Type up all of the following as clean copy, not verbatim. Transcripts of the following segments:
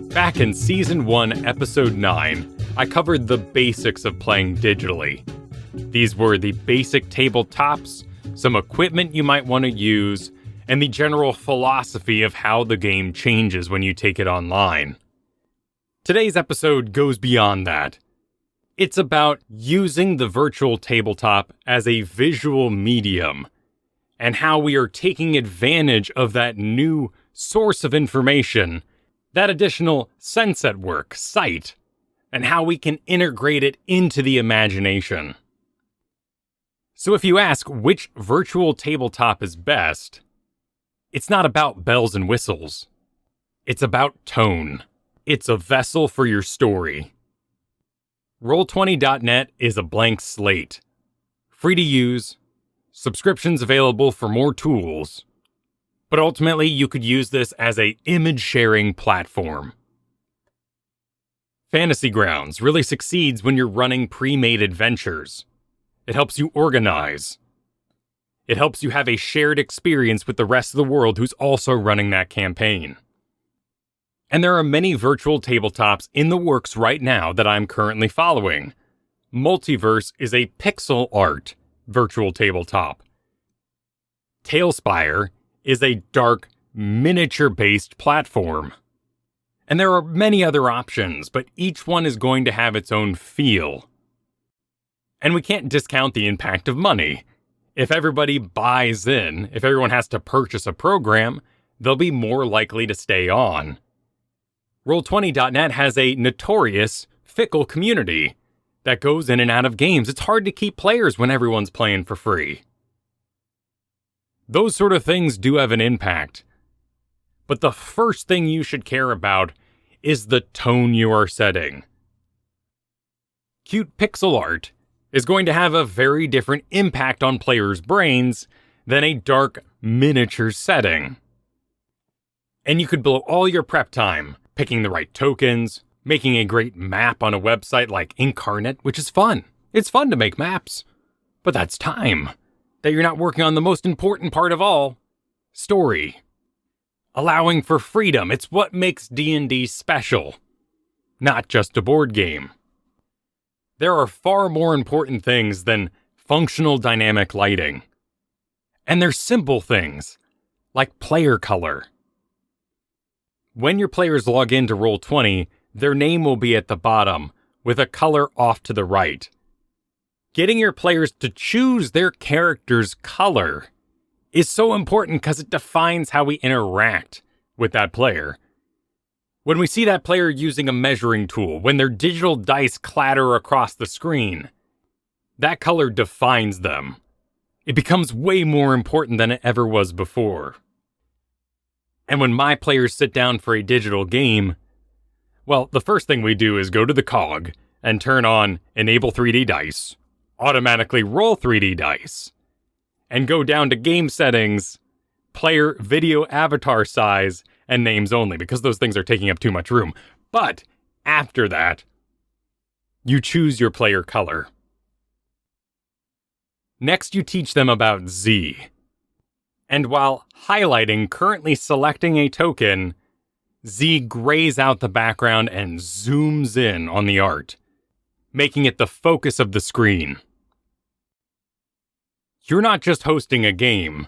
Back in Season 1, Episode 9, I covered the basics of playing digitally. These were the basic tabletops, some equipment you might want to use, and the general philosophy of how the game changes when you take it online. Today's episode goes beyond that. It's about using the virtual tabletop as a visual medium, and how we are taking advantage of that new source of information, that additional sense at work, sight, and how we can integrate it into the imagination. So if you ask which virtual tabletop is best, it's not about bells and whistles. It's about tone. It's a vessel for your story. Roll20.net is a blank slate. Free to use, subscriptions available for more tools, but ultimately you could use this as an image-sharing platform. Fantasy Grounds really succeeds when you're running pre-made adventures. It helps you organize. It helps you have a shared experience with the rest of the world who's also running that campaign. And there are many virtual tabletops in the works right now that I'm currently following. Multiverse is a pixel art virtual tabletop. Tailspire is a dark, miniature-based platform. And there are many other options, but each one is going to have its own feel. And we can't discount the impact of money. If everybody buys in, if everyone has to purchase a program, they'll be more likely to stay on. Roll20.net has a notorious, fickle community that goes in and out of games. It's hard to keep players when everyone's playing for free. Those sort of things do have an impact. But the first thing you should care about is the tone you are setting. Cute pixel art is going to have a very different impact on players' brains than a dark, miniature setting. And you could blow all your prep time picking the right tokens, making a great map on a website like Incarnate, which is fun. It's fun to make maps. But that's time that you're not working on the most important part of all, story. Allowing for freedom, it's what makes D&D special, not just a board game. There are far more important things than functional dynamic lighting. And they're simple things, like player color. When your players log into Roll20, their name will be at the bottom, with a color off to the right. Getting your players to choose their character's color is so important because it defines how we interact with that player. When we see that player using a measuring tool, when their digital dice clatter across the screen, that color defines them. It becomes way more important than it ever was before. And when my players sit down for a digital game, well, the first thing we do is go to the cog and turn on Enable 3D Dice, automatically roll 3D dice, and go down to game settings, player video avatar size, and names only, because those things are taking up too much room. But after that, you choose your player color. Next, you teach them about Z. And while highlighting currently selecting a token, Z grays out the background and zooms in on the art, making it the focus of the screen. You're not just hosting a game.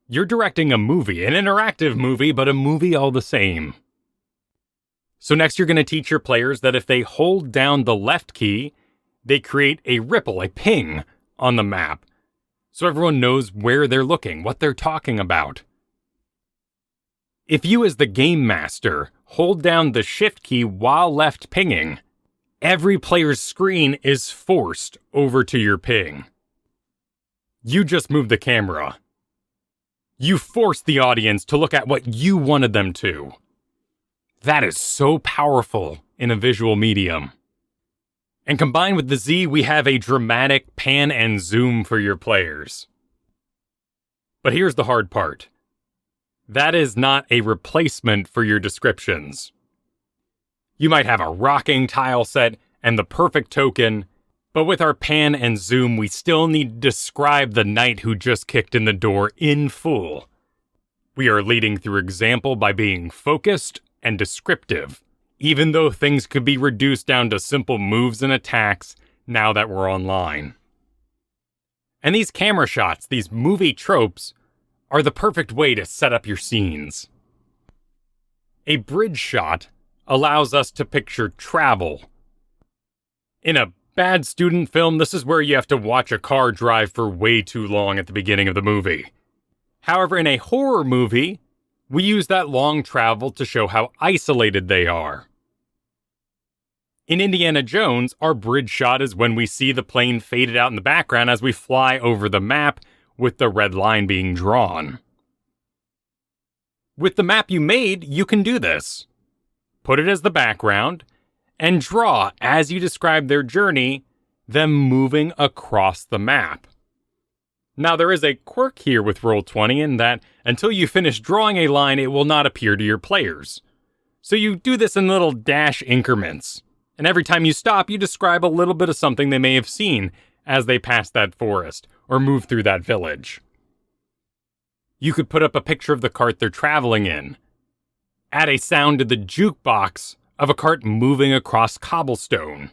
You're directing a movie, an interactive movie, but a movie all the same. So next you're going to teach your players that if they hold down the left key, they create a ripple, a ping, on the map, so everyone knows where they're looking, what they're talking about. If you as the game master hold down the shift key while left pinging, every player's screen is forced over to your ping. You just moved the camera. You forced the audience to look at what you wanted them to. That is so powerful in a visual medium. And combined with the Z, we have a dramatic pan and zoom for your players. But here's the hard part. That is not a replacement for your descriptions. You might have a rocking tile set and the perfect token, but with our pan and zoom, we still need to describe the knight who just kicked in the door in full. We are leading through example by being focused and descriptive, even though things could be reduced down to simple moves and attacks now that we're online. And these camera shots, these movie tropes, are the perfect way to set up your scenes. A bridge shot allows us to picture travel. In a bad student film, this is where you have to watch a car drive for way too long at the beginning of the movie. However, in a horror movie, we use that long travel to show how isolated they are. In Indiana Jones, our bridge shot is when we see the plane faded out in the background as we fly over the map with the red line being drawn. With the map you made, you can do this. Put it as the background, and draw, as you describe their journey, them moving across the map. Now, there is a quirk here with Roll20 in that until you finish drawing a line, it will not appear to your players. So you do this in little dash increments, and every time you stop, you describe a little bit of something they may have seen as they pass that forest or move through that village. You could put up a picture of the cart they're traveling in. Add a sound to the jukebox of a cart moving across cobblestone.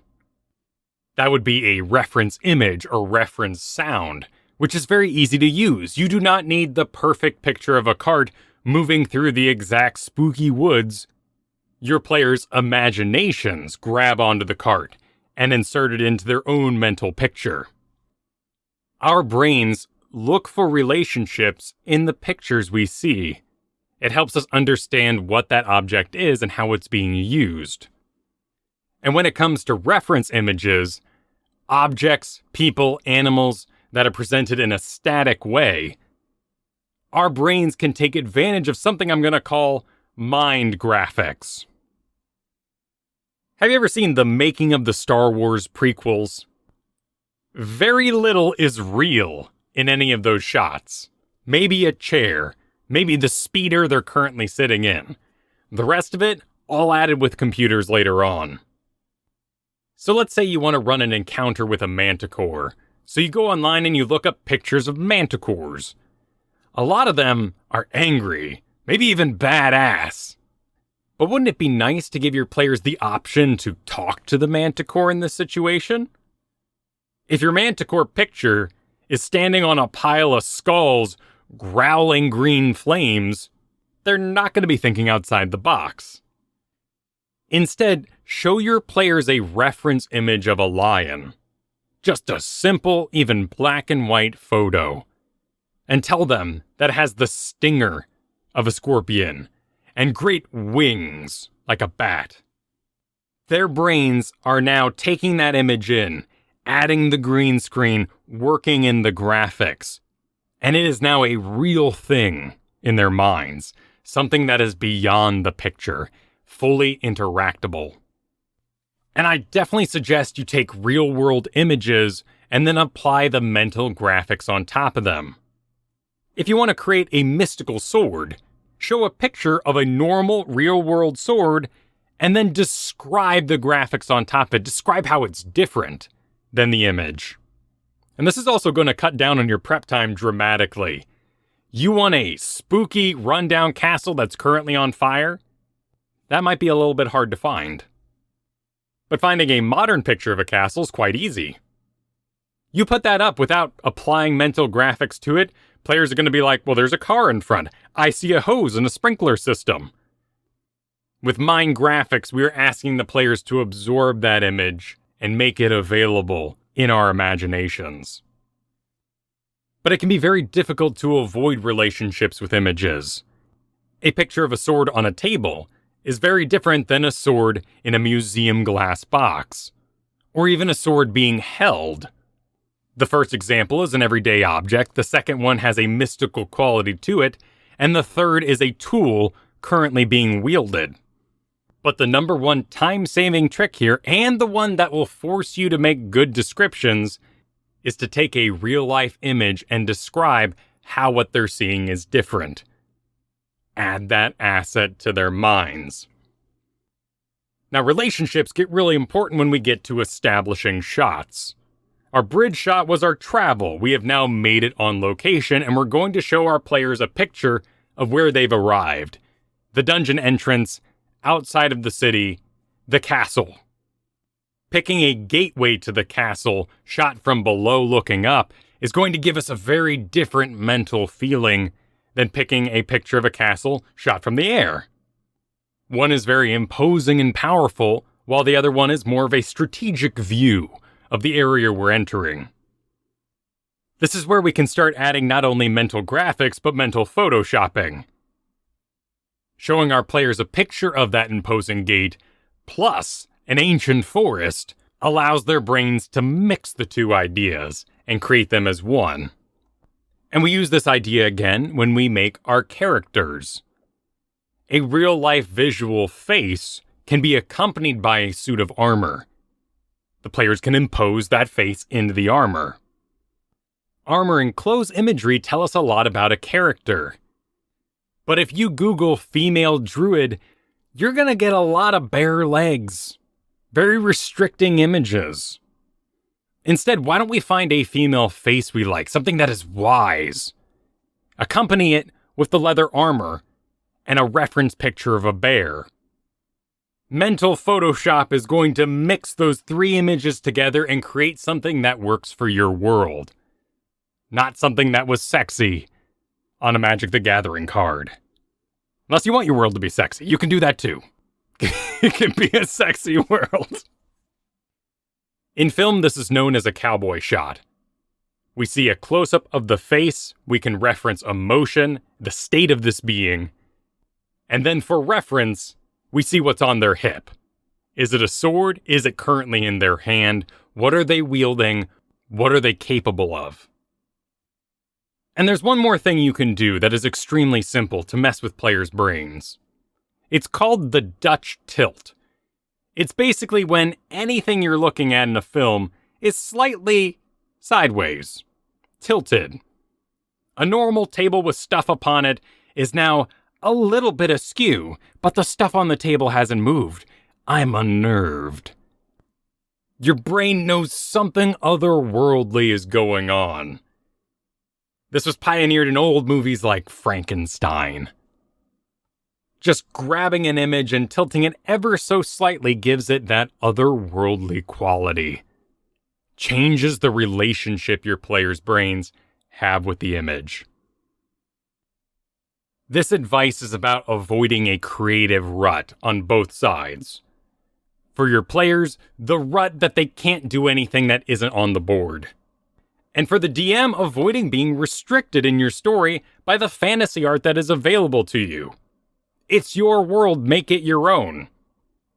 That would be a reference image or reference sound, which is very easy to use. You do not need the perfect picture of a cart moving through the exact spooky woods. Your players' imaginations grab onto the cart and insert it into their own mental picture. Our brains look for relationships in the pictures we see. It helps us understand what that object is and how it's being used. And when it comes to reference images, objects, people, animals that are presented in a static way, our brains can take advantage of something I'm going to call mind graphics. Have you ever seen the making of the Star Wars prequels? Very little is real in any of those shots. Maybe a chair, maybe the speeder they're currently sitting in. The rest of it, all added with computers later on. So let's say you want to run an encounter with a manticore. So you go online and you look up pictures of manticores. A lot of them are angry, maybe even badass. But wouldn't it be nice to give your players the option to talk to the manticore in this situation? If your manticore picture is standing on a pile of skulls, growling green flames, they're not going to be thinking outside the box. Instead, show your players a reference image of a lion. Just a simple, even black and white photo. And tell them that it has the stinger of a scorpion and great wings like a bat. Their brains are now taking that image in, adding the green screen, working in the graphics. And it is now a real thing in their minds, something that is beyond the picture, fully interactable. And I definitely suggest you take real-world images and then apply the mental graphics on top of them. If you want to create a mystical sword, show a picture of a normal real-world sword and then describe the graphics on top of it. Describe how it's different than the image. And this is also going to cut down on your prep time dramatically. You want a spooky, rundown castle that's currently on fire? That might be a little bit hard to find. But finding a modern picture of a castle is quite easy. You put that up without applying mental graphics to it, players are going to be like, well, there's a car in front. I see a hose and a sprinkler system. With mind graphics, we're asking the players to absorb that image and make it available in our imaginations. But it can be very difficult to avoid relationships with images. A picture of a sword on a table is very different than a sword in a museum glass box, or even a sword being held. The first example is an everyday object, the second one has a mystical quality to it, and the third is a tool currently being wielded. But the number one time-saving trick here, and the one that will force you to make good descriptions, is to take a real-life image and describe how what they're seeing is different. Add that asset to their minds. Now, relationships get really important when we get to establishing shots. Our bridge shot was our travel. We have now made it on location, and we're going to show our players a picture of where they've arrived. The dungeon entrance, outside of the city, The castle. Picking a gateway to the castle, shot from below looking up, is going to give us a very different mental feeling than picking a picture of a castle shot from the air. One is very imposing and powerful, while the other one is more of a strategic view of the area we're entering. This is where we can start adding not only mental graphics, but mental photoshopping. Showing our players a picture of that imposing gate, plus an ancient forest, allows their brains to mix the two ideas and create them as one. And we use this idea again when we make our characters. A real-life visual face can be accompanied by a suit of armor. The players can impose that face into the armor. Armor and clothes imagery tell us a lot about a character. But if you Google female druid, you're gonna get a lot of bare legs. Very restricting images. Instead, why don't we find a female face we like, something that is wise? Accompany it with the leather armor and a reference picture of a bear. Mental Photoshop is going to mix those three images together and create something that works for your world. Not something that was sexy on a Magic the Gathering card. Unless you want your world to be sexy, you can do that too. It can be a sexy world. In film, this is known as a cowboy shot. We see a close-up of the face, we can reference emotion, the state of this being, and then for reference, we see what's on their hip. Is it a sword? Is it currently in their hand? What are they wielding? What are they capable of? And there's one more thing you can do that is extremely simple to mess with players' brains. It's called the Dutch tilt. It's basically when anything you're looking at in a film is slightly sideways, tilted. A normal table with stuff upon it is now a little bit askew, but the stuff on the table hasn't moved. I'm unnerved. Your brain knows something otherworldly is going on. This was pioneered in old movies like Frankenstein. Just grabbing an image and tilting it ever so slightly gives it that otherworldly quality. Changes the relationship your players' brains have with the image. This advice is about avoiding a creative rut on both sides. For your players, the rut that they can't do anything that isn't on the board. And for the DM, avoiding being restricted in your story by the fantasy art that is available to you. It's your world, make it your own.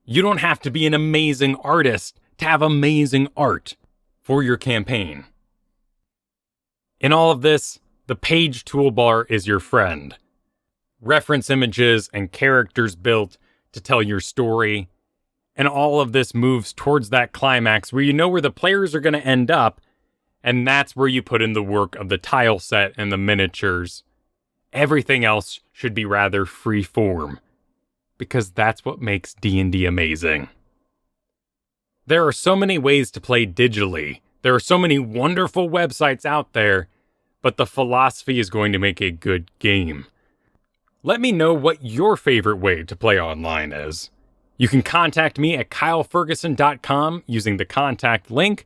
You don't have to be an amazing artist to have amazing art for your campaign. In all of this, the page toolbar is your friend. Reference images and characters built to tell your story. And all of this moves towards that climax where you know where the players are going to end up, and that's where you put in the work of the tile set and the miniatures. Everything else should be rather free form, because that's what makes D&D amazing. There are so many ways to play digitally. There are so many wonderful websites out there, but the philosophy is going to make a good game. Let me know what your favorite way to play online is. You can contact me at kylefergusson.com using the contact link,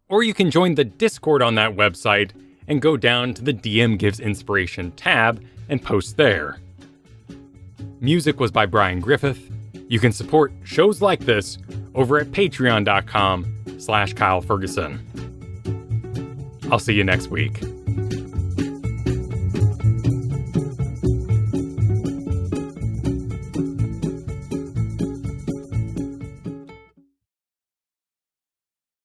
or you can join the Discord on that website and go down to the DM Gives Inspiration tab and post there. Music was by Brian Griffith. You can support shows like this over at patreon.com/KyleFergusson. I'll see you next week.